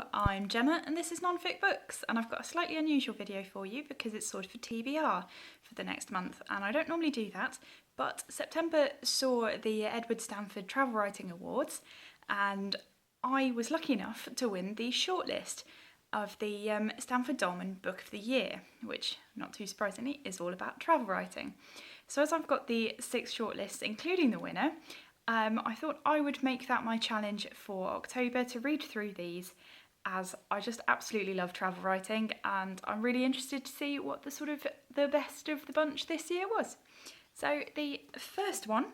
Hello, I'm Gemma and this is Non-Fic Books, and I've got a slightly unusual video for you because it's sort of a TBR for the next month, and I don't normally do that, but September saw the Edward Stanford Travel Writing Awards and I was lucky enough to win the shortlist of the Stanford Dolman Book of the Year, which, not too surprisingly, is all about travel writing. So as I've got the 6 shortlists, including the winner, I thought I would make that my challenge for October to read through these, as I just absolutely love travel writing and I'm really interested to see what the best of the bunch this year was. So the first one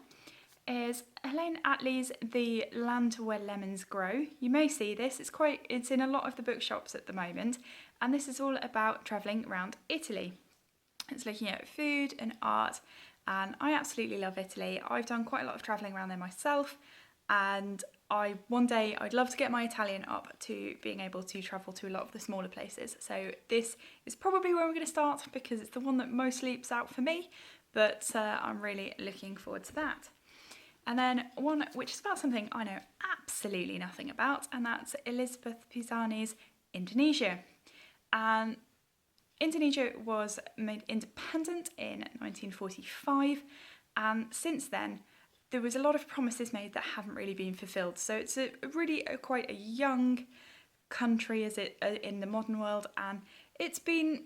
is Helena Attlee's The Land Where Lemons Grow. You may see this, it's in a lot of the bookshops at the moment, and this is all about travelling around Italy. It's looking at food and art, and I absolutely love Italy. I've done quite a lot of travelling around there myself, and one day I'd love to get my Italian up to being able to travel to a lot of the smaller places. So this is probably where I'm going to start because it's the one that most leaps out for me, but I'm really looking forward to that. And then one which is about something I know absolutely nothing about, and that's Elizabeth Pisani's Indonesia. And Indonesia was made independent in 1945, and since then there was a lot of promises made that haven't really been fulfilled. So it's quite a young country in the modern world, and it's been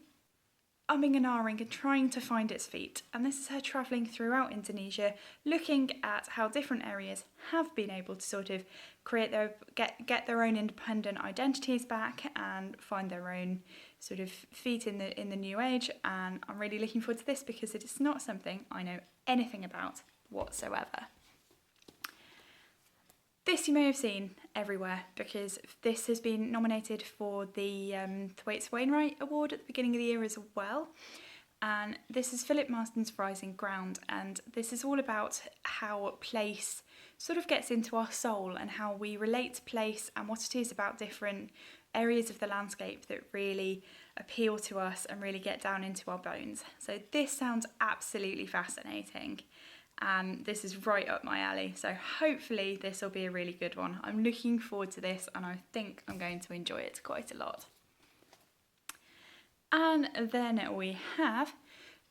umming and ahhing and trying to find its feet. And this is her travelling throughout Indonesia, looking at how different areas have been able to sort of get their own independent identities back and find their own sort of feet in the new age. And I'm really looking forward to this because it is not something I know anything about whatsoever. This you may have seen everywhere because this has been nominated for the Thwaites Wainwright Award at the beginning of the year as well. And this is Philip Marsden's Rising Ground, and this is all about how place sort of gets into our soul and how we relate to place and what it is about different areas of the landscape that really appeal to us and really get down into our bones. So this sounds absolutely fascinating. And this is right up my alley, so hopefully this will be a really good one. I'm looking forward to this and I think I'm going to enjoy it quite a lot. And then we have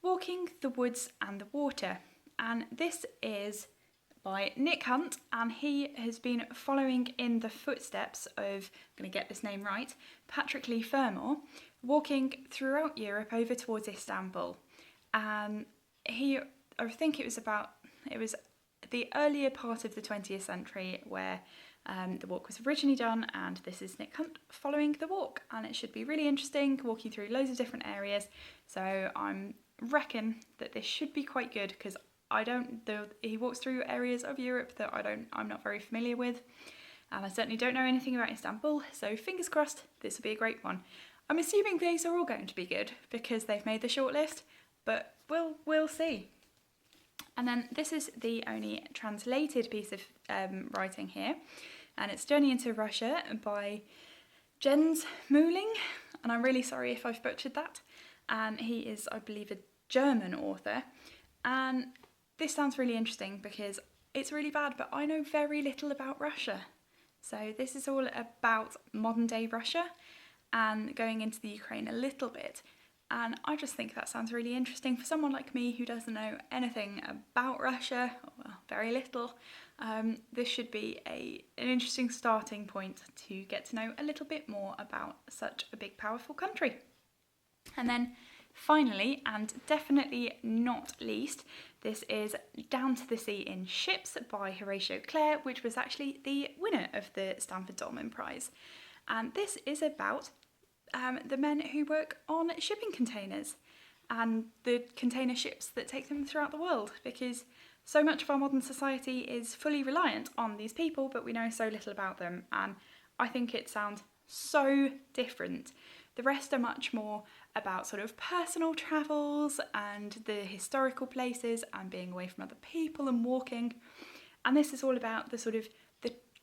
Walking the Woods and the Water, and this is by Nick Hunt, and he has been following in the footsteps of, I'm going to get this name right, Patrick Leigh Fermor, walking throughout Europe over towards Istanbul. And I think it was the earlier part of the 20th century where the walk was originally done, and this is Nick Hunt following the walk, and it should be really interesting, walking through loads of different areas. So I reckon that this should be quite good because he walks through areas of Europe that I'm not very familiar with, and I certainly don't know anything about Istanbul, so fingers crossed this will be a great one. I'm assuming these are all going to be good because they've made the shortlist, but we'll see. And then this is the only translated piece of writing here, and it's Journey into Russia by Jens Mühling, and I'm really sorry if I've butchered that. And he is, I believe, a German author, and this sounds really interesting because it's really bad, but I know very little about Russia. So this is all about modern day Russia and going into the Ukraine a little bit. And I just think that sounds really interesting for someone like me who doesn't know anything about Russia, well, very little. This should be an interesting starting point to get to know a little bit more about such a big, powerful country. And then finally, and definitely not least, this is Down to the Sea in Ships by Horatio Clare, which was actually the winner of the Stanford Dolman Prize. And this is about the men who work on shipping containers and the container ships that take them throughout the world, because so much of our modern society is fully reliant on these people, but we know so little about them, and I think it sounds so different. The rest are much more about sort of personal travels and the historical places and being away from other people and walking, and this is all about the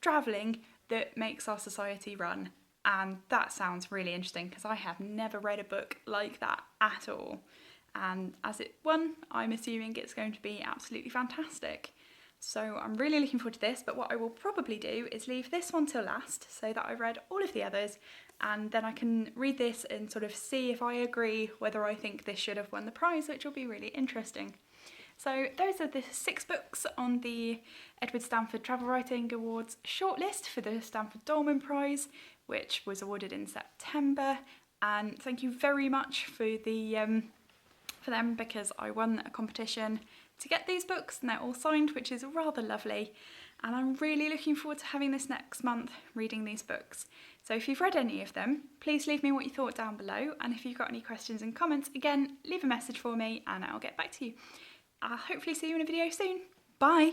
travelling that makes our society run. And that sounds really interesting because I have never read a book like that at all. And as it won, I'm assuming it's going to be absolutely fantastic. So I'm really looking forward to this, but what I will probably do is leave this one till last so that I've read all of the others, and then I can read this and sort of see if I agree whether I think this should have won the prize, which will be really interesting. So those are the 6 books on the Edward Stanford Travel Writing Awards shortlist for the Stanford Dolman Prize, which was awarded in September. And thank you very much for them, because I won a competition to get these books and they're all signed, which is rather lovely. And I'm really looking forward to having this next month reading these books. So if you've read any of them, please leave me what you thought down below. And if you've got any questions and comments, again, leave a message for me and I'll get back to you. I'll hopefully see you in a video soon. Bye!